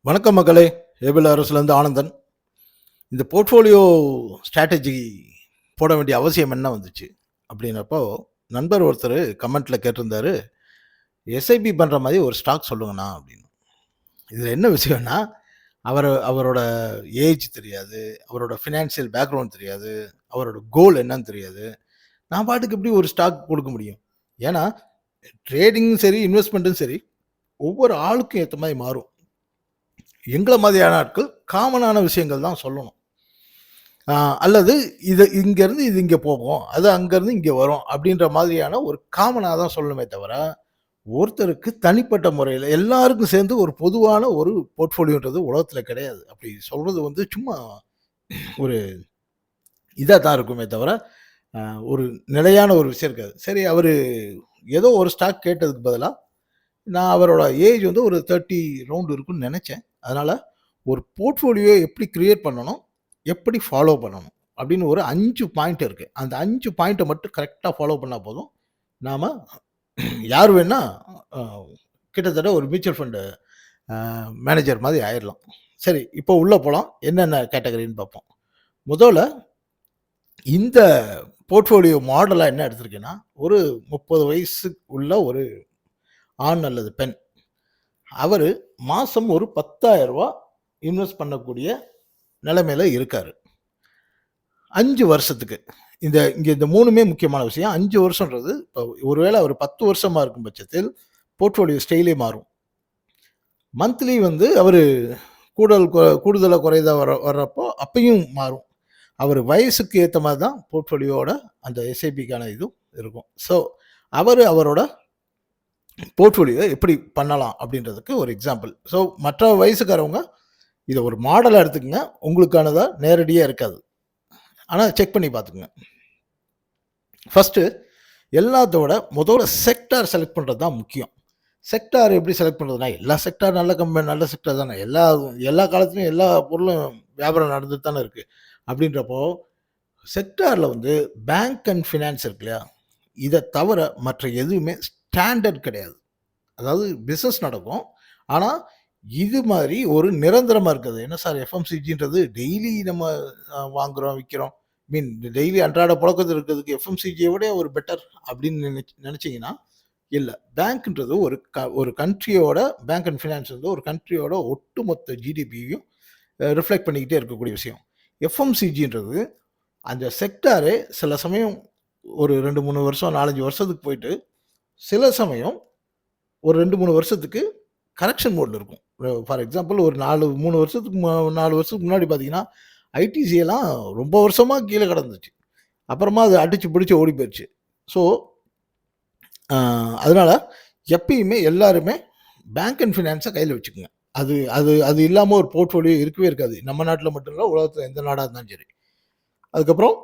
வணக்கம் மக்களே. ஏபிள் அரசுலேருந்து ஆனந்தன். இந்த போர்ட்ஃபோலியோ ஸ்ட்ராட்டஜி போட வேண்டிய அவசியம் என்ன வந்துச்சு அப்படின்னப்போ, நண்பர் ஒருத்தர் கமெண்ட்ல கேட்டிருந்தாரு, எஸ்ஐபி பண்ணுற மாதிரி ஒரு ஸ்டாக் சொல்லுங்கண்ணா அப்படின்னு. இதில் என்ன விஷயம்னா, அவரோட ஏஜ் தெரியாது, அவரோட ஃபினான்ஷியல் பேக்ரவுண்ட் தெரியாது, அவரோட கோல் என்னன்னு தெரியாது. நான் பாட்டுக்கு எப்படி ஒரு ஸ்டாக் கொடுக்க முடியும்? ஏன்னா ட்ரேடிங்கும் சரி, இன்வெஸ்ட்மெண்ட்டும் சரி, ஒவ்வொரு ஆளுக்கும் ஏற்ற மாதிரி மாறும். எங்களை மாதிரியான ஆட்கள் காமனான விஷயங்கள் தான் சொல்லணும். அல்லது இது இங்கேருந்து இது இங்கே போகும், அது அங்கேருந்து இங்கே வரும் அப்படின்ற மாதிரியான ஒரு காமனாக தான் சொல்லணுமே தவிர, ஒருத்தருக்கு தனிப்பட்ட முறையில் எல்லாருக்கும் சேர்ந்து ஒரு பொதுவான ஒரு போர்ட்ஃபோலியோன்றது உலகத்தில் கிடையாது. அப்படி சொல்கிறது வந்து சும்மா ஒரு இதாக தான் இருக்குமே தவிர, ஒரு நிலையான ஒரு விஷயம் இருக்காது. சரி, அவர் ஏதோ ஒரு ஸ்டாக் கேட்டதுக்கு பதிலாக நான் அவரோட ஏஜ் வந்து ஒரு 30 ரவுண்ட் இருக்குன்னு நினச்சேன். அதனால் ஒரு போர்ட்ஃபோலியோ எப்படி கிரியேட் பண்ணணும், எப்படி ஃபாலோ பண்ணணும் அப்படின்னு ஒரு 5 பாயிண்ட் இருக்குது. அந்த 5 பாயிண்ட்டை மட்டும் கரெக்டாக ஃபாலோ பண்ணால் போதும். நாம் யார் வேணா கிட்டத்தட்ட ஒரு மியூச்சுவல் ஃபண்டு மேனேஜர் மாதிரி ஆயிடலாம். சரி, இப்போ உள்ளே போகலாம். என்னென்ன கேட்டகரின்னு பார்ப்போம். முதல்ல இந்த போர்ட்ஃபோலியோ மாடலாக என்ன எடுத்திருக்கேன்னா, ஒரு 30 வயசு உள்ள ஒரு ஆண் அல்லது பெண், அவர் மாதம் ஒரு 10,000 ரூபா இன்வெஸ்ட் பண்ணக்கூடிய நிலைமையில் இருக்கார் 5 வருஷத்துக்கு. இங்கே இந்த 3மே முக்கியமான விஷயம். 5 வருஷன்றது இப்போ ஒருவேளை அவர் 10 வருஷமாக இருக்கும் பட்சத்தில் போர்ட்ஃபோலியோ ஸ்டைலே மாறும். மந்த்லி வந்து அவர் கூடுதலாக குறைதாக வர்றப்போ அப்பையும் மாறும். அவர் வயசுக்கு ஏற்ற மாதிரி தான் போர்ட்ஃபோலியோட அந்த எஸ்ஐபிக்கான இதுவும் இருக்கும். ஸோ அவரோட போர்ட்ஃபோலியோ எப்படி பண்ணலாம் அப்படின்றதுக்கு ஒரு எக்ஸாம்பிள். ஸோ மற்ற வயசுக்காரவங்க இதை ஒரு மாடலாக எடுத்துக்கங்க. உங்களுக்கானதாக நேரடியாக இருக்காது, ஆனால் செக் பண்ணி பார்த்துக்குங்க. ஃபஸ்ட்டு எல்லாத்தோட முதல்ல செக்டார் செலக்ட் பண்ணுறது தான் முக்கியம். செக்டார் எப்படி செலக்ட் பண்ணுறதுனா, எல்லா செக்டார் நல்ல கம்பெனி நல்ல செக்டார் தானே. எல்லா காலத்துலையும் எல்லா பொருளும் வியாபாரம் நடந்துட்டு தானே இருக்குது. அப்படின்றப்போ செக்டாரில் வந்து பேங்க் அண்ட் ஃபினான்ஸ் இருக்கு இல்லையா, இதை தவிர மற்ற எதுவுமே ஸ்டாண்டர்ட் கிடையாது. அதாவது பிஸ்னஸ் நடக்கும், ஆனால் இது மாதிரி ஒரு நிரந்தரமாக இருக்குது. என்ன சார் எஃப்எம்சிஜின்றது டெய்லி நம்ம வாங்குகிறோம் விற்கிறோம், மீன் டெய்லி அன்றாட புழக்கத்தில் இருக்கிறதுக்கு எஃப்எம்சிஜியை விட ஒரு பெட்டர் அப்படின்னு நினச்சிங்கன்னா இல்லை. பேங்க்ன்றது ஒரு கண்ட்ரியோட பேங்க் அண்ட் ஃபினான்ஸ் வந்து ஒரு கண்ட்ரியோட ஒட்டுமொத்த ஜிடிபியையும் ரிஃப்ளெக்ட் பண்ணிக்கிட்டே இருக்கக்கூடிய விஷயம். எஃப்எம்சிஜின்றது அந்த செக்டாரே சில சமயம் ஒரு 2-3 வருஷம் 4-5 வருஷத்துக்கு போயிட்டு சில சமயம் ஒரு 2-3 வருஷத்துக்கு கரெக்ஷன் மோடில் இருக்கும். ஃபார் எக்ஸாம்பிள் ஒரு 4 வருஷத்துக்கு முன்னாடி பார்த்தீங்கன்னா ஐடிசியெல்லாம் ரொம்ப வருஷமாக கீழே கிடந்துச்சு. அப்புறமா அது அடித்து பிடிச்சி ஓடி போயிடுச்சு. ஸோ அதனால் எப்பயுமே எல்லாருமே பேங்க் அண்ட் ஃபினான்ஸை கையில் வச்சுக்கோங்க. அது அது அது இல்லாமல் ஒரு போர்ட்ஃபோலியோ இருக்கவே இருக்காது. நம்ம நாட்டில் மட்டும் இல்லை, உலகத்தில் எந்த நாடாக இருந்தாலும் சரி. அதுக்கப்புறம்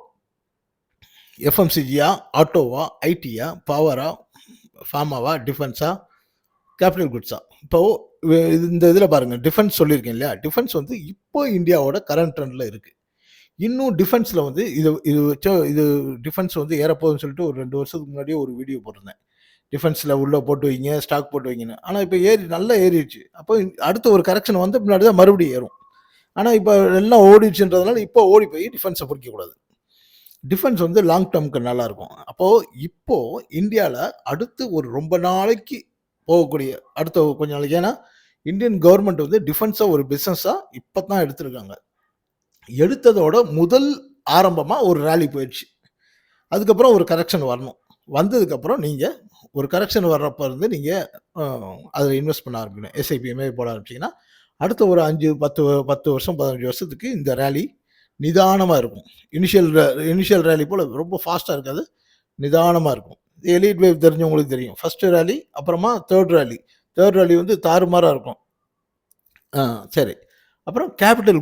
எஃப்எம்சிஜியா, ஆட்டோவா, ஐடியா, பவரா, ஃபார்மாவா, டிஃபென்ஸா, கேபிட்டல் குட்ஸா. இப்போது இந்த இதில் பாருங்கள், டிஃபென்ஸ் சொல்லியிருக்கேன் இல்லையா. டிஃபென்ஸ் வந்து இப்போ இந்தியாவோட கரண்ட் ட்ரெண்டில் இருக்குது. இன்னும் டிஃபென்ஸில் வந்து இது டிஃபென்ஸ் வந்து ஏறப்போகுதுன்னு சொல்லிட்டு ஒரு 2 வருஷத்துக்கு முன்னாடியே ஒரு வீடியோ போட்டிருந்தேன். டிஃபென்ஸில் உள்ளே போட்டு வைங்க, ஸ்டாக் போட்டு வைங்கன்னு. ஆனால் இப்போ நல்லா ஏறிடுச்சு. அப்போ அடுத்த ஒரு கரெக்ஷன் வந்து பின்னாடி தான் மறுபடியும் ஏறும். ஆனால் இப்போ எல்லாம் ஓடிடுச்சுன்றதுனால இப்போ ஓடி போய் டிஃபென்ஸை பிடிக்கக்கூடாது. டிஃபென்ஸ் வந்து லாங் டேர்முக்கு நல்லாயிருக்கும். அப்போது இப்போது இந்தியாவில் அடுத்து ஒரு ரொம்ப நாளைக்கு போகக்கூடிய அடுத்த கொஞ்ச நாளைக்கு, ஏன்னா இந்தியன் கவர்மெண்ட் வந்து டிஃபென்ஸை ஒரு பிஸ்னஸாக இப்போ தான் எடுத்திருக்காங்க. எடுத்ததோட முதல் ஆரம்பமாக ஒரு ரேலி போயிடுச்சு. அதுக்கப்புறம் ஒரு கரெக்ஷன் வரணும். வந்ததுக்கப்புறம் நீங்கள் ஒரு கரெக்ஷன் வர்றப்போ இருந்து நீங்கள் அதில் இன்வெஸ்ட் பண்ண ஆரம்பிக்கணும். எஸ்ஐபிஎம்ஏ போட ஆரம்பிச்சிங்கன்னா அடுத்த ஒரு 5-10 வருஷம் 15 வருஷத்துக்கு இந்த ரேலி நிதானமாக இருக்கும். இனிஷியல் ரேலி போல் ரொம்ப ஃபாஸ்ட்டாக இருக்காது, நிதானமாக இருக்கும். எலிட் வேவ் தெரிஞ்சவங்களுக்கு தெரியும். ஃபஸ்ட்டு ரேலி, அப்புறமா தேர்ட் ரேலி வந்து தாறுமாறாக இருக்கும். சரி, அப்புறம் கேபிட்டல்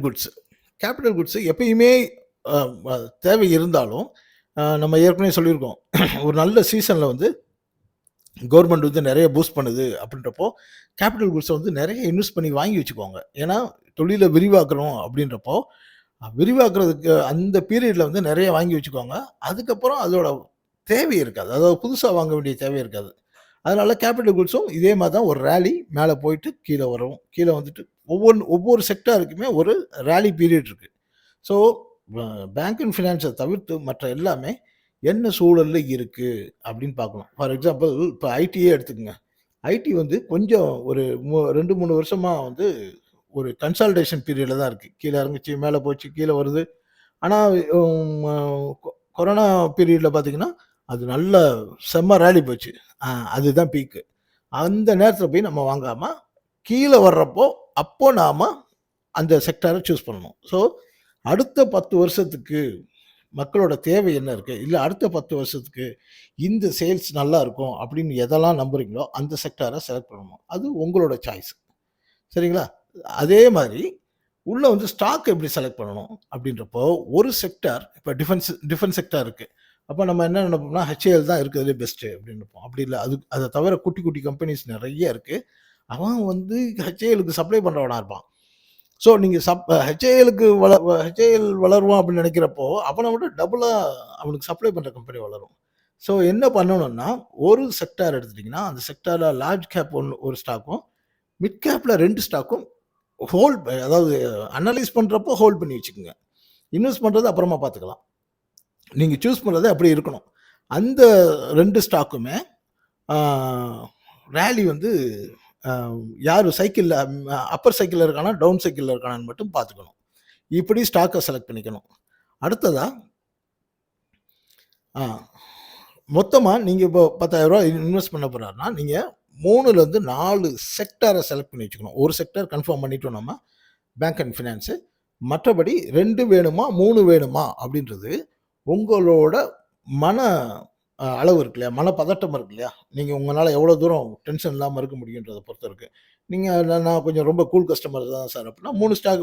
குட்ஸு எப்பயுமே தேவை இருந்தாலும் நம்ம ஏற்கனவே சொல்லியிருக்கோம், ஒரு நல்ல சீசனில் வந்து கவர்மெண்ட் வந்து நிறைய பூஸ்ட் பண்ணுது அப்படின்றப்போ கேபிட்டல் குட்ஸை வந்து நிறைய இன்வெஸ்ட் பண்ணி வாங்கி வச்சுக்கோங்க. ஏன்னா தொழிலை விரிவாக்கணும் அப்படின்றப்போ விரிவாக்குறதுக்கு அந்த பீரியடில் வந்து நிறைய வாங்கி வச்சுக்கோங்க. அதுக்கப்புறம் அதோட தேவை இருக்காது, அதாவது புதுசாக வாங்க வேண்டிய தேவை இருக்காது. அதனால கேபிட்டல் குட்ஸும் இதே மாரி தான் ஒரு ரேலி மேல போயிட்டு கீழ வரும். கீழ வந்துட்டு ஒவ்வொரு செக்டாருக்குமே ஒரு ரேலி பீரியட் இருக்கு. ஸோ பேங்க் அண்ட் ஃபினான்ஸ தவிர்த்து மற்ற எல்லாமே என்ன சூழல்ல இருக்கு அப்படின்னு பார்க்கணும். ஃபார் எக்ஸாம்பிள் இப்ப ஐடியே எடுத்துக்கங்க. ஐடி வந்து கொஞ்சம் ஒரு 2, 3 வருஷமா வந்து ஒரு கன்சாலிடேஷன் பீரியட்ல தான் இருக்கு. கீழ இறங்குச்சு, மேல போச்சு, கீழ வருது. ஆனா ம் அ கொரோனா பீரியட்ல பார்த்தீங்கன்னா, அது நல்ல செம்ம ரேலி போச்சு. அதுதான் பீக்கு. அந்த நேரத்தில போய் நம்ம வாங்காம, கீழ வர்றப்போ, அப்போ நாம அந்த செக்டார சூஸ் பண்ணணும். ஸோ, அடுத்த 10 வருஷத்துக்கு மக்களோட தேவை என்ன இருக்கு? இல்ல அடுத்த 10 வருஷத்துக்கு இந்த சேல்ஸ் நல்லா இருக்கும் அப்படின்னு எதெல்லாம் நம்புறீங்களோ, அந்த செக்டார செலக்ட் பண்ணணும். அது உங்களோட சாய்ஸ். சரிங்களா? அதே மாரி உள்ள வந்து ஸ்டாக் எப்படி செலக்ட் பண்ணணும் அப்படின்றப்போ, ஒரு செக்டார் இப்ப டிஃபென்ஸ் செக்டார் இருக்கு. அப்ப நம்ம என்ன நினைப்போம்னா, HAL தான் இருக்கிறதுலே பெஸ்ட்டு அப்படின்னு நினைப்போம். அப்படி இல்ல. அத தவிர குட்டி, குட்டி கம்பெனிஸ் நெறைய இருக்கு. அவன் வந்து HALக்கு சப்ளை பண்றவனா இருப்பான். ஸோ நீங்க HALக்கு HAL வளருவான் அப்படின்னு நினைக்கிறப்போ, அவன விட டபுளா அவனுக்கு சப்ளை பண்ற கம்பெனி வளரும். ஸோ என்ன பண்ணணும்னா, ஒரு செக்டார் எடுத்துட்டீங்கன்னா, அந்த செக்டார்ல லார்ஜ் கேப் ஒரு ஸ்டாக்கும், மிட் கேப்ல 2 ஸ்டாக்கும் அதாவது அனலைஸ் பண்றப்போ ஹோல்ட் பண்ணி வச்சுக்கோங்க. இன்வெஸ்ட் பண்றது அப்புறமா பார்த்துக்கலாம். நீங்க சூஸ் பண்றது அப்படி இருக்கணும். அந்த 2 ஸ்டாக்குமே ஆ ரேலி வந்து யாரு சைக்கிள்ல அப்பர் சைக்கிள்ல இருக்கானா, டவுன் சைக்கிள்ல இருக்கானான்னு மட்டும் பார்த்துக்கணும். இப்படி ஸ்டாக்க செலக்ட் பண்ணிக்கணும். அடுத்ததா ஆ மொத்தமா நீங்க இப்போ ரூ. 10,000 இன்வெஸ்ட் பண்ண போறாருன்னா, நீங்க 3லேருந்து 4 செக்டார செலக்ட் பண்ணி வச்சுக்கணும். ஒரு செக்டார் கன்ஃபார்ம் பண்ணிட்டோம் நம்ம, பேங்க் அண்ட் ஃபினான்ஸு. மற்றபடி 2 வேணுமா, 3 வேணுமா அப்படின்றது உங்களோட மன அளவு இருக்கு இல்லையா? மனப்பதட்டம் இருக்கு இல்லையா? நீங்க உங்கனால எவ்வளோ தூரம் டென்ஷன் இல்லாம இருக்க முடியுன்றத பொறுத்து இருக்கு. நீங்க நான் கொஞ்சம் ரொம்ப கூல் கஸ்டமர் தான் சார் அப்படின்னா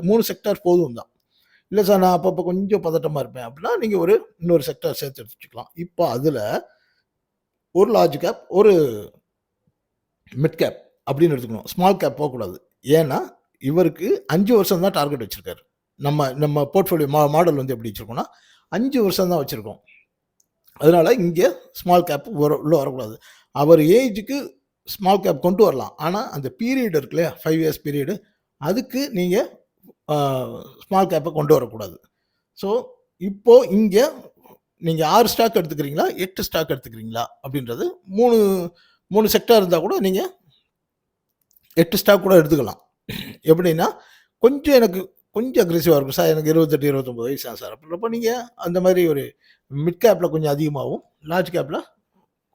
3 செக்டார் போதும் தான். இல்ல சார் நான் அப்பப்போ கொஞ்சம் பதட்டமா இருப்பேன் அப்படின்னா, நீங்க இன்னொரு செக்டார் சேர்த்து வச்சுக்கலாம். இப்போ அதுல ஒரு லார்ஜ் கேப், ஒரு மிட் கேப் அப்படின்னு எடுத்துக்கணும். ஸ்மால் கேப் போகக்கூடாது. ஏன்னா, இவருக்கு 5 வருஷம் தான் டார்கெட் வச்சிருக்காரு. நம்ம போர்ட்ஃபோலியோ மாடல் வந்து எப்படி வச்சிருக்கோம்னா, 5 வருஷம் தான் வச்சிருக்கோம். அதனால இங்க ஸ்மால் கேப் உள்ள வரக்கூடாது. அவர் ஏஜ்க்கு ஸ்மால் கேப் கொண்டு வரலாம். ஆனா, அந்த பீரியட் இருக்கு இல்லையா? 5 இயர்ஸ் பீரியடு அதுக்கு நீங்க அ ஸ்மால் கேப்ப கொண்டு வரக்கூடாது. ஸோ, இப்போ இங்க நீங்க 6 ஸ்டாக் எடுத்துக்கிறீங்களா? 8 ஸ்டாக் எடுத்துக்கிறீங்களா? அப்படின்றது 3 செக்டார் இருந்தா கூட நீங்க 8 ஸ்டாக் கூட எடுத்துக்கலாம். எப்படின்னா, எனக்கு கொஞ்சம் அக்ரெசிவா இருக்கும் சார். எனக்கு 28, 29 வயசு தான் சார். அப்படின்றப்போ நீங்க அந்த மாரி ஒரு மிட் கேப்ல கொஞ்சம் அதிகமாவும், லார்ஜ் கேப்ல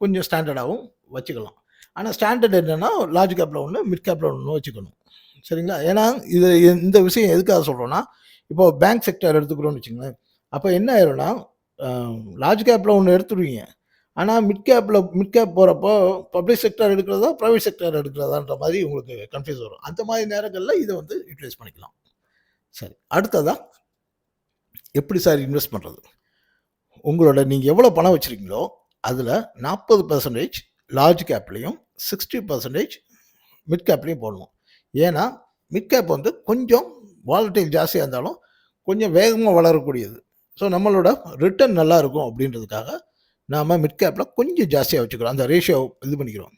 கொஞ்சம் ஸ்டாண்டர்டாவும் வச்சுக்கலாம். ஆனா ஸ்டாண்டர்ட் என்னன்னா, லார்ஜ் கேப்ல 1, மிட் கேப்ல 1 வச்சுக்கணும். சரிங்களா? ஏன்னா, இந்த விஷயம் எதுக்காக சொல்றோம்னா, இப்போ பேங்க் செக்டார் எடுத்துக்கிறோம்னு வச்சுக்கங்களேன். அப்ப என்ன ஆயிரும்னா, அ லார்ஜ் கேப்ல 1 எடுத்துருவீங்க. ஆனா மிட் கேப் போறப்போ பப்ளிக் செக்டார் எடுக்கிறதா, பிரைவேட் செக்டார் எடுக்கிறதான்ற மாரி உங்களுக்கு கன்ஃப்யூஸ் வரும். அந்த மாரி நேரங்கள்ல இத வந்து யுட்டிலைஸ் பண்ணிக்கலாம். சரி. அடுத்ததா எப்படி சார் இன்வெஸ்ட் பண்றது? நீங்க எவ்வளோ பணம் வச்சிருக்கீங்களோ, அதுல 40% லார்ஜ் கேப்லயும், 60% மிட் கேப்லயும் போடணும். ஏன்னா, மிட் கேப் வந்து கொஞ்சம் வாலடைல் ஜாஸ்தியா இருந்தாலும், கொஞ்சம் வேகமா வளரக்கூடியது. ஸோ, நம்மளோட ரிட்டர்ன் நல்லா இருக்கும் அப்படின்றதுக்காக, நாம மிட் கேப்ல கொஞ்சம் ஜாஸ்தியா வச்சுக்கிறோம். அந்த ரேஷியோ இது பண்ணிக்கிறோம்.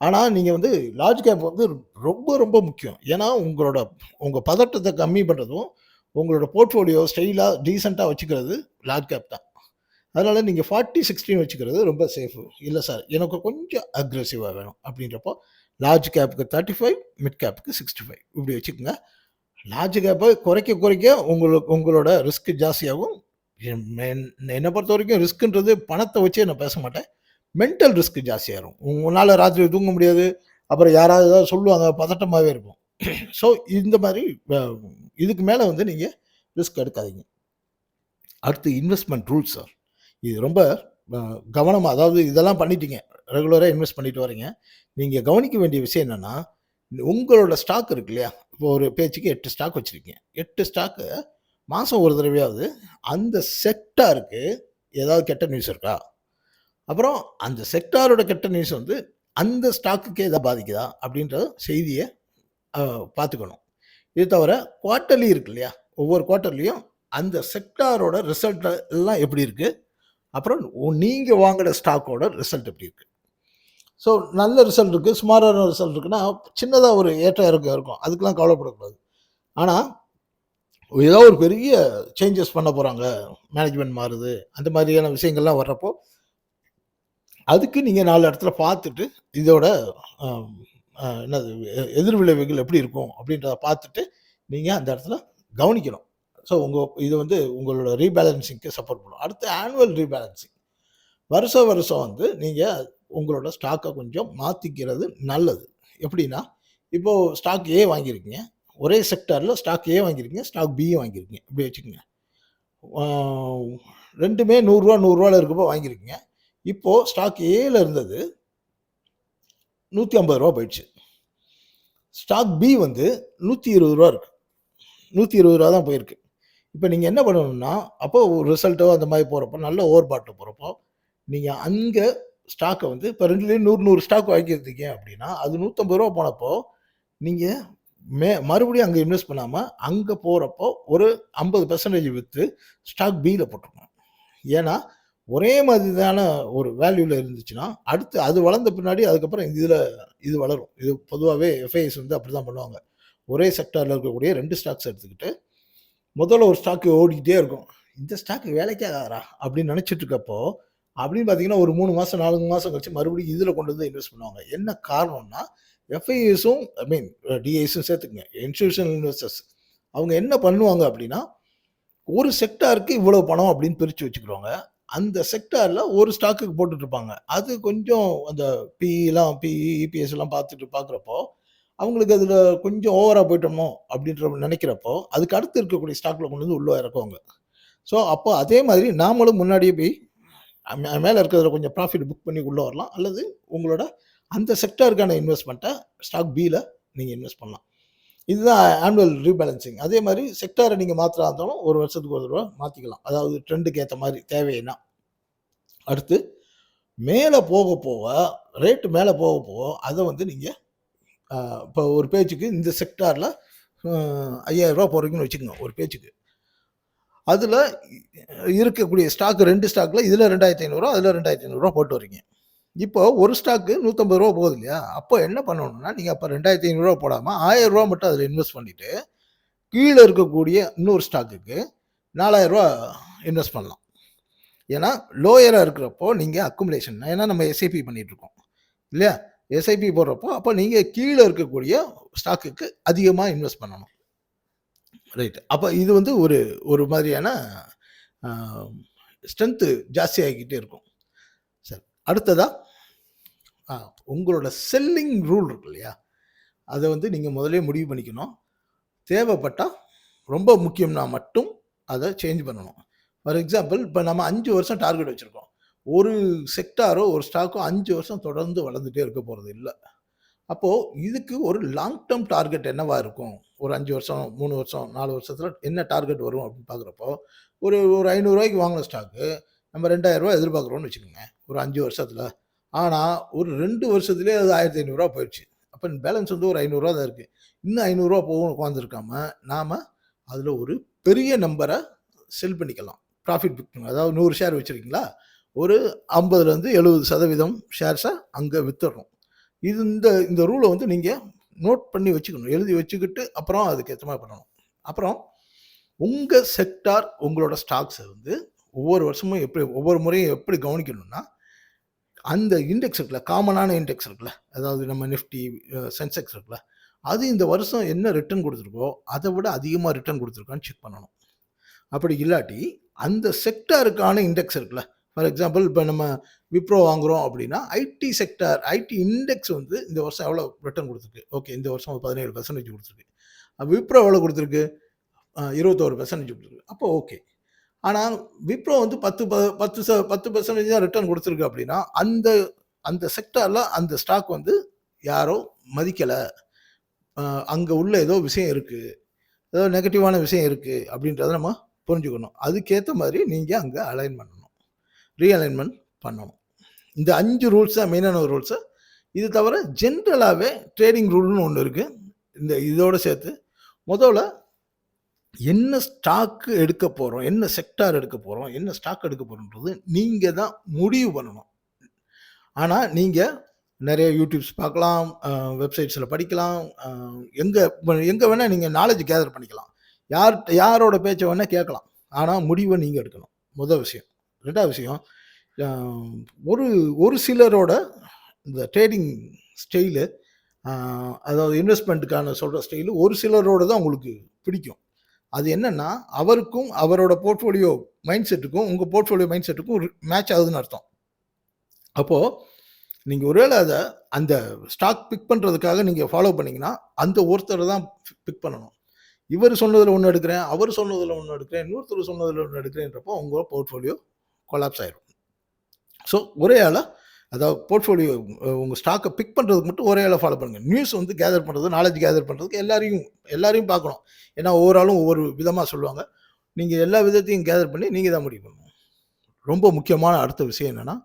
ஆனா, நீங்க வந்து லார்ஜ் கேப் வந்து ரொம்ப, ரொம்ப முக்கியம். ஏன்னா, உங்க பதட்டத்த கம்மி பண்றதும், உங்களோட போர்ட்ஃபோலியோ ஸ்டைலா, டீசென்ட்டா வச்சுக்கிறது லார்ஜ் கேப் தான். அதனால நீங்க 40, 60 வச்சுக்கிறது ரொம்ப சேஃப். இல்ல சார், எனக்கு கொஞ்சம் அக்ரெசிவா வேணும் அப்படின்றப்போ, லார்ஜ் கேப்க்கு 35, மிட் கேப்க்கு 65 இப்படி வச்சுக்கங்க. லார்ஜ் கேப்ப குறைக்க உங்களோட ரிஸ்க் ஜாஸ்தியாகும். என்ன பொறுத்தவரைக்கும் ரிஸ்க்ன்றது பணத்த வச்சே நான் பேச மாட்டேன். மென்டல் ரிஸ்க் ஜாஸ்தியாயிரும். உங்களால ராத்திரி தூங்க முடியாது. அப்புறம் யாராவது ஏதாவது சொல்லுவாங்க, பதட்டமாவே இருக்கும். ஸோ இந்த மாரி அ இதுக்கு மேல வந்து நீங்க ரிஸ்க் எடுக்காதீங்க. அடுத்து இன்வெஸ்ட்மென்ட் ரூல்ஸ் சார். இது ரொம்ப அ கவனமா அதாவது இதெல்லாம் பண்ணிட்டீங்க. ரெகுலரா இன்வெஸ்ட் பண்ணிட்டு வரீங்க. நீங்க கவனிக்க வேண்டிய விஷயம் என்னன்னா, உங்களோட ஸ்டாக் இருக்கு இல்லையா? இப்போ ஒரு பேச்சுக்கு 8 ஸ்டாக் வச்சிருக்கீங்க. 8 ஸ்டாக்கு மாசம் ஒரு தடவையாவது அந்த செக்டாருக்கு ஏதாவது கெட்ட நியூஸ் இருக்கா? அப்புறம் அந்த செக்டாரோட கெட்ட நியூஸ் வந்து அந்த ஸ்டாக்குக்கே ஏதாவது பாதிக்குதா? அப்படின்ற செய்திய பார்த்துக்கணும். இது தவிர குவார்ட்டர்லி இருக்கு இல்லையா? ஒவ்வொரு குவார்ட்டர்லியும் அந்த செக்டாரோட ரிசல்ட் எல்லாம் எப்படி இருக்கு? அப்புறம் நீங்க வாங்குன ஸ்டாக்கோட ரிசல்ட் எப்படி இருக்கு? ஸோ நல்ல ரிசல்ட் இருக்குது, சுமாரான ரிசல்ட் இருக்குன்னா சின்னதாக ஒரு ஏற்ற இறக்கம் இருக்கும், அதுக்கெலாம் கவலைப்படக்கூடாது. ஆனால் ஏதோ ஒரு பெரிய சேஞ்சஸ் பண்ண போகிறாங்க, மேனேஜ்மெண்ட் மாறுது, அந்த மாதிரியான விஷயங்கள்லாம் வர்றப்போ அதுக்கு நீங்கள் 4 இடத்துல பார்த்துட்டு இதோட என்னது எதிர்விளைவுகள் எப்படி இருக்கும் அப்படின்றத பார்த்துட்டு நீங்கள் அந்த இடத்துல கவனிக்கணும். ஸோ இது வந்து உங்களோட ரீபேலன்சிங்க்கு சப்போர்ட் பண்ணும். அடுத்து ஆனுவல் ரீபேலன்சிங். வருஷம் வருஷம் வந்து நீங்கள் உங்களோட ஸ்டாக்கை கொஞ்சம் மாற்றிக்கிறது நல்லது. எப்படின்னா, இப்போது ஸ்டாக் ஏ வாங்கியிருக்கீங்க, ஒரே செக்டாரில் ஸ்டாக் ஏ வாங்கியிருக்கீங்க, ஸ்டாக் பியும் வாங்கியிருக்கீங்க, இப்படி வச்சுக்கோங்க. ரெண்டுமே ₹100 100 இருக்கப்போ வாங்கியிருக்கீங்க. இப்போது ஸ்டாக் ஏல இருந்தது ₹150 போயிடுச்சு. ஸ்டாக் பி வந்து ₹120 இருக்கு, ₹120 தான் போயிருக்கு. இப்போ நீங்கள் என்ன பண்ணணும்னா, அப்போ ஒரு ரிசல்ட்டோ அந்த மாதிரி போகிறப்போ, நல்ல ஓவர் பாட்டு போகிறப்போ, நீங்கள் அங்கே ஸ்டாக்கை வந்து இப்போ 2லேயும் 100 ஸ்டாக் வாங்கியிருந்தீங்க அப்படின்னா, அது ₹150 போனப்போ நீங்கள் மறுபடியும் அங்கே இன்வெஸ்ட் பண்ணாமல் அங்கே போகிறப்போ ஒரு 50% விற்று ஸ்டாக் பியில் போட்டுருக்கணும். ஏன்னா ஒரே மாதிரியான ஒரு வேல்யூவில் இருந்துச்சுன்னா, அடுத்து அது வளர்ந்த பின்னாடி அதுக்கப்புறம் இது வளரும். இது பொதுவாகவே எஃப்ஐஎஸ் வந்து அப்படி தான் பண்ணுவாங்க. ஒரே செக்டாரில் இருக்கக்கூடிய 2 ஸ்டாக்ஸ் எடுத்துக்கிட்டு முதல்ல ஒரு ஸ்டாக்கு ஓடிக்கிட்டே இருக்கும். இந்த ஸ்டாக் வேலைக்கே ஆகாதா அப்படின்னு நினச்சிட்டு இருக்கப்போ, அப்படின்னு பார்த்தீங்கன்னா ஒரு 3 மாதம் 4 மாதம் கழிச்சு மறுபடியும் இதில் கொண்டு வந்து இன்வெஸ்ட் பண்ணுவாங்க. என்ன காரணம்னா, எஃப்ஐஎஸும் டிஐஸும் சேர்த்துக்குங்க, இன்ஸ்டிடியூஷனல் இன்வெஸ்டர்ஸ். அவங்க என்ன பண்ணுவாங்க அப்படின்னா, ஒரு செக்டாருக்கு இவ்வளோ பணம் அப்படின்னு பிரித்து வச்சுக்கிடுவாங்க. அந்த செக்டாரில் ஒரு ஸ்டாக்குக்கு போட்டுட்டு இருப்பாங்க. அது கொஞ்சம் அந்த இபிஎஸ் எல்லாம் பார்க்குறப்போ அவங்களுக்கு அதில் கொஞ்சம் ஓவராக போயிட்டோமோ அப்படின்ற நினைக்கிறப்போ, அதுக்கு அடுத்து இருக்கக்கூடிய ஸ்டாக்கில் கொண்டு வந்து உள்ளே இறக்குவாங்க. ஸோ அப்போ அதே மாதிரி நாமளும் முன்னாடியே போய் மேலே இருக்கிறதுல கொஞ்சம் ப்ராஃபிட் புக் பண்ணி உள்ளே வரலாம், அல்லது உங்களோட அந்த செக்டாருக்கான இன்வெஸ்ட்மெண்ட்டை ஸ்டாக் பியில் நீங்கள் இன்வெஸ்ட் பண்ணலாம். இதுதான் ஆனுவல் ரீபேலன்சிங். அதே மாதிரி செக்டாரை நீங்கள் மாத்திரா இருந்தாலும் ஒரு வருஷத்துக்கு ஒரு தடவை மாற்றிக்கலாம், அதாவது ட்ரெண்டுக்கு ஏற்ற மாதிரி தேவைன்னா. அடுத்து மேலே போக ரேட்டு மேலே போக அதை வந்து நீங்கள் இப்போ ஒரு பேஜுக்கு இந்த செக்டாரில் ₹5000 போடுறீங்கன்னு வச்சுக்கோங்க ஒரு பேஜுக்கு. அதில் இருக்கக்கூடிய ஸ்டாக் 2 ஸ்டாக்கில் இதில் ₹2500 அதில் ₹2500 போட்டு வரீங்க. இப்போ ஒரு ஸ்டாக்கு ₹150 போகுது இல்லையா? அப்போ என்ன பண்ணணும்னா, நீங்கள் அப்போ ₹2500 போடாமல் ₹1000 மட்டும் அதில் இன்வெஸ்ட் பண்ணிவிட்டு கீழே இருக்கக்கூடிய இன்னொரு ஸ்டாக்குக்கு ₹4000 இன்வெஸ்ட் பண்ணலாம். ஏன்னா லோயராக இருக்கிறப்போ நீங்கள் அக்குமுலேஷன், ஏன்னா நம்ம எஸ்ஐபி பண்ணிகிட்ருக்கோம் இல்லையா? எஸ்ஐபி போடுறப்போ அப்போ நீங்கள் கீழே இருக்கக்கூடிய ஸ்டாக்குக்கு அதிகமாக இன்வெஸ்ட் பண்ணணும். ரைட். அப்போ இது வந்து ஒரு மாதிரியான ஸ்ட்ரென்த்து ஜாஸ்தி ஆகிக்கிட்டே இருக்கும். சரி, அடுத்ததாக உங்களோட செல்லிங் ரூல் இருக்கு இல்லையா? அதை வந்து நீங்கள் முதலே முடிவு பண்ணிக்கணும். தேவைப்பட்டால் ரொம்ப முக்கியம்னா மட்டும் அதை சேஞ்ச் பண்ணணும். ஃபார் எக்ஸாம்பிள், இப்போ நம்ம 5 வருஷம் டார்கெட் வச்சுருக்கோம். ஒரு செக்டாரோ ஒரு ஸ்டாக்கோ 5 வருஷம் தொடர்ந்து வளர்ந்துட்டே இருக்க போகிறது இல்லை. அப்போது இதுக்கு ஒரு லாங் டேர்ம் டார்கெட் என்னவா இருக்கும்? ஒரு 5 வருஷம் 3 வருஷம் 4 வருஷத்தில் என்ன டார்கெட் வரும் அப்படின்னு பார்க்குறப்போ, ஒரு ₹500 வாங்கின ஸ்டாக்கு நம்ம ₹2000 எதிர்பார்க்குறோன்னு வச்சுக்கோங்க ஒரு 5 வருஷத்தில். ஆனால் ஒரு 2 வருஷத்துலேயே அது ₹1500 போயிடுச்சு. அப்போ பேலன்ஸ் வந்து ஒரு ₹500 தான் இருக்குது. இன்னும் ₹500 போகும் உட்காந்துருக்காம நாம் அதில் ஒரு பெரிய நம்பரை செல் பண்ணிக்கலாம், ப்ராஃபிட் புக் பண்ணலாம். அதாவது 100 ஷேர் வச்சுருக்கீங்களா, ஒரு 50லேருந்து 70% ஷேர்ஸை அங்கே விற்றுறணும். இந்த ரூலை வந்து நீங்கள் நோட் பண்ணி வச்சுக்கணும், எழுதி வச்சுக்கிட்டு அப்புறம் அதுக்கேற்ற மாதிரி பண்ணணும். அப்புறம் உங்கள் செக்டார் உங்களோட ஸ்டாக்ஸை வந்து ஒவ்வொரு வருஷமும் ஒவ்வொரு முறையும் எப்படி கவனிக்கணும்னா, அந்த இண்டெக்ஸ் இருக்குல்ல, காமனான இண்டெக்ஸ் இருக்குல்ல, அதாவது நம்ம நிஃப்டி சென்செக்ஸ் இருக்குல்ல, அது இந்த வருஷம் என்ன ரிட்டர்ன் கொடுத்துருக்கோ அதை விட அதிகமாக ரிட்டர்ன் கொடுத்துருக்கான்னு செக் பண்ணணும். அப்படி இல்லாட்டி அந்த செக்டாருக்கான இண்டெக்ஸ் இருக்குல்ல, ஃபார் எக்ஸாம்பிள் இப்போ நம்ம விப்ரோ வாங்குகிறோம் அப்படின்னா ஐடி செக்டார் ஐடி இண்டெக்ஸ் வந்து இந்த வருஷம் எவ்வளோ ரிட்டர்ன் கொடுத்துருக்கு, ஓகே இந்த வருஷம் 17% கொடுத்துருக்கு. விப்ரோ எவ்வளோ கொடுத்துருக்கு, 21% கொடுத்துருக்கு. அப்போ ஓகே. ஆனால் விப்ரோ வந்து 10% தான் ரிட்டர்ன் கொடுத்துருக்கு அப்படின்னா அந்த செக்டாரில் அந்த ஸ்டாக் வந்து யாரோ மதிக்கலை, அங்கே உள்ள ஏதோ விஷயம் இருக்குது, ஏதோ நெகட்டிவான விஷயம் இருக்குது அப்படின்றத நம்ம புரிஞ்சுக்கணும். அதுக்கேற்ற மாதிரி நீங்கள் அங்கே அலைன் பண்ணணும், ரீஅலைன்மெண்ட் பண்ணணும். இந்த 5 ரூல்ஸ் தான் மெயினான ரூல்ஸு. இது தவிர ஜென்ரலாகவே ட்ரேடிங் ரூல்னு ஒன்று இருக்குது. இதோடு சேர்த்து முதல்ல என்ன ஸ்டாக்கு எடுக்க போகிறோம், என்ன செக்டார் எடுக்க போகிறோம், என்ன ஸ்டாக் எடுக்க போகிறோன்றது நீங்கள் தான் முடிவு பண்ணணும். ஆனால் நீங்கள் நெறைய யூடியூப்ஸ் பார்க்கலாம், வெப்சைட்ஸில படிக்கலாம். எங்க எங்க வேணா நீங்க நாலேட்ஜ் கேதர் பண்ணிக்கலாம். யாரோட பேச்ச வேணா கேட்கலாம். ஆனா முடிவ நீங்க எடுக்கணும். முதல் விஷயம். 2வது விஷயம், அ ஒரு ஒரு சிலரோட இந்த ட்ரேடிங் ஸ்டைலு, அ அதாவது இன்வெஸ்ட்மென்ட்க்கான சொல்ற ஸ்டைலு ஒரு சிலரோட தான் உங்களுக்கு பிடிக்கும். அது என்னன்னா, அவருக்கும் அவரோட போர்ட்ஃபோலியோ மைண்ட் செட்டுக்கும், உங்க போர்ட்ஃபோலியோ மைண்ட் செட்டுக்கும் மேட்ச் ஆகுதுன்னு அர்த்தம். அப்போ நீங்க ஒருவேள அந்த ஸ்டாக் பிக் பண்றதுக்காக நீங்க ஃபாலோ பண்ணீங்கன்னா, அந்த ஒருத்தர தான் பிக் பண்ணணும். இவரு சொன்னதுல ஒண்ணு எடுக்கிறேன், அவரு சொன்னதுல ஒண்ணு எடுக்கிறேன், இன்னொருத்தர் சொன்னதுல ஒண்ணு எடுக்கிறேன்றப்போ, உங்க போர்ட்ஃபோலியோ கொலாப்ஸ் ஆயிரும். ஸோ ஒரே ஆளா அதாவது போர்ட்ஃபோலியோ உங்க ஸ்டாக்க பிக் பண்றதுக்கு மட்டும் ஒரே ஆளா ஃபாலோ பண்ணுங்க. நியூஸ் வந்து கேதர் பண்றது, நாலேட்ஜ் கேதர் பண்றதுக்கு எல்லாரையும் எல்லாரையும் பார்க்கணும். ஏன்னா ஒவ்வொரு ஆளும் ஒவ்வொரு விதமா சொல்லுவாங்க. நீங்க எல்லா விதத்தையும் கேதர் பண்ணி நீங்க தான் முடிவு பண்ணணும். ரொம்ப முக்கியமான அடுத்த விஷயம் என்னன்னா,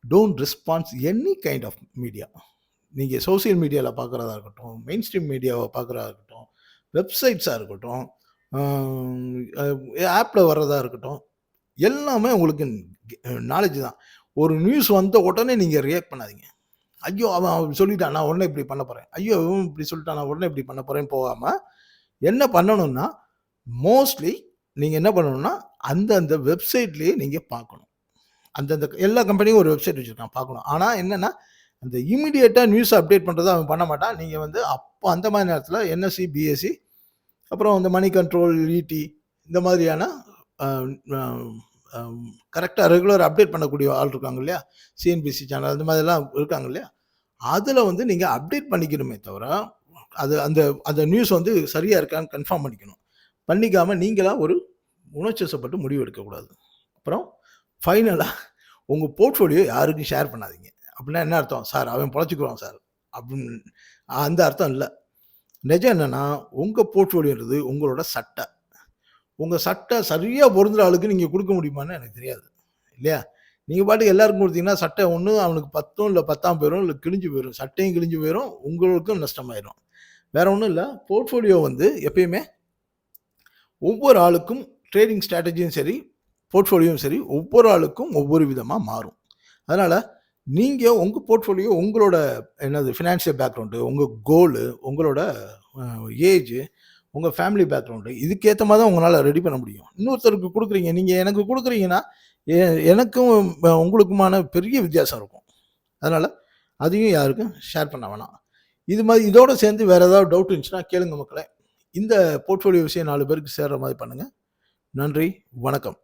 don't response any kind of media. நீங்க சோசியல் மீடியால பார்க்குறதா இருக்கட்டும், மெயின் ஸ்ட்ரீம் மீடியாவ பார்க்குறதா இருக்கட்டும், வெப்சைட்ஸா இருக்கட்டும், ஆப்ல வர்றதா இருக்கட்டும், எல்லாமே உங்களுக்கு நாலேட்ஜ் தான். ஒரு நியூஸ் வந்த உடனே நீங்க ரியாக்ட் பண்ணாதீங்க. ஐயோ! அவன் அப்படி சொல்லிட்டான். நான் உடனே இப்படி பண்ண போறேன். ஐயோ! இவன் இப்படி சொல்லிட்டான். நான் உடனே இப்படி பண்ண போறேன்னு போகாம, என்ன பண்ணணும்னா, மோஸ்ட்லி நீங்க என்ன பண்ணணும்னா, அந்தந்த வெப்சைட்லயே நீங்க பார்க்கணும். அந்தந்த எல்லா கம்பெனியும் ஒரு வெப்சைட் வச்சிருக்கான் பார்க்கணும். ஆனா என்னன்னா, அந்த இமிடியேட்டா நியூஸ் அப்டேட் பண்றத அவன் பண்ண மாட்டான். நீங்க வந்து அப்போ அந்த மாரி நேரத்தில என்எஸ்சி, பிஎஸ்சி அப்புறம் இந்த மணி கண்ட்ரோல், ஈடி இந்த மாதிரியான அ அ அம் கரெக்ட்டா ரெகுலர் அப்டேட் பண்ணக்கூடிய ஆள் இருக்காங்க இல்லையா? சிஎன்பிசி சேனல் அந்த மாதிரிலாம் இருக்காங்க இல்லையா? அதில வந்து நீங்க அப்டேட் பண்ணிக்கணுமே தவிர, அது அந்த அந்த நியூஸ் வந்து சரியா இருக்கான்னு கன்ஃபார்ம் பண்ணிக்கணும். பண்ணிக்காம நீங்களா ஒரு உணர்ச்சி வசப்பட்டு முடிவு எடுக்கக்கூடாது. அப்புறம் ஃபைனலா உங்க போர்ட்ஃபோலியோ யாருக்கும் ஷேர் பண்ணாதீங்க. அப்படின்னா என்ன அர்த்தம்? சார் அவன் பொழச்சுக்குவான் சார். அப்படின்னு அந்த அர்த்தம் இல்ல. நிஜம் என்னன்னா, உங்க போர்ட்ஃபோலியோன்றது உங்களோட சட்ட. உங்க சட்டை சரியா பொருந்துற ஆளுக்கு நீங்க குடுக்க முடியுமான்னு எனக்கு தெரியாது. இல்லையா? நீங்க பாட்டுக்கு எல்லாருக்கும் குடுத்தீங்கன்னா, சட்டை ஒண்ணு அவனுக்கு பத்தும், இல்ல பத்தாம போயிரும், இல்ல கிழிஞ்சு போயிரும். சட்டையும் கிழிஞ்சு போயிரும், உங்களுக்கும் நஷ்டமாயிரும். வேற ஒண்ணும் இல்ல. போர்ட்ஃபோலியோ வந்து எப்பயுமே ஒவ்வொரு ஆளுக்கும் ட்ரேடிங் ஸ்ட்ராட்டஜியும் சரி, போர்ட்ஃபோலியோவும் சரி, ஒவ்வொரு ஆளுக்கும் ஒவ்வொரு விதமா மாறும். அதனால நீங்க உங்க போர்ட்ஃபோலியோ உங்களோட என்னது ஃபினான்ஷியல் பேக்ரவுண்டு, உங்க கோலு, உங்களோட அ ஏஜ், உங்க ஃபேமிலி பேக்ரவுண்டு இதுக்கு ஏத்த மாரி தான் உங்களால ரெடி பண்ண முடியும். இன்னொருத்தருக்கு குடுக்குறீங்க. நீங்க எனக்கு குடுக்குறீங்கன்னா, எ எனக்கும் உங்களுக்குமான பெரிய வித்தியாசம் இருக்கும். அதனால அதையும் யாருக்கும் ஷேர் பண்ண வேணாம். இது மாரி இதோட சேர்ந்து வேற ஏதாவது டவுட் இருந்துச்சுன்னா கேளுங்க மக்களே. இந்த போர்ட்ஃபோலியோ விஷயம் 4 பேருக்கு சேர்ற மாரி பண்ணுங்க. நன்றி, வணக்கம்.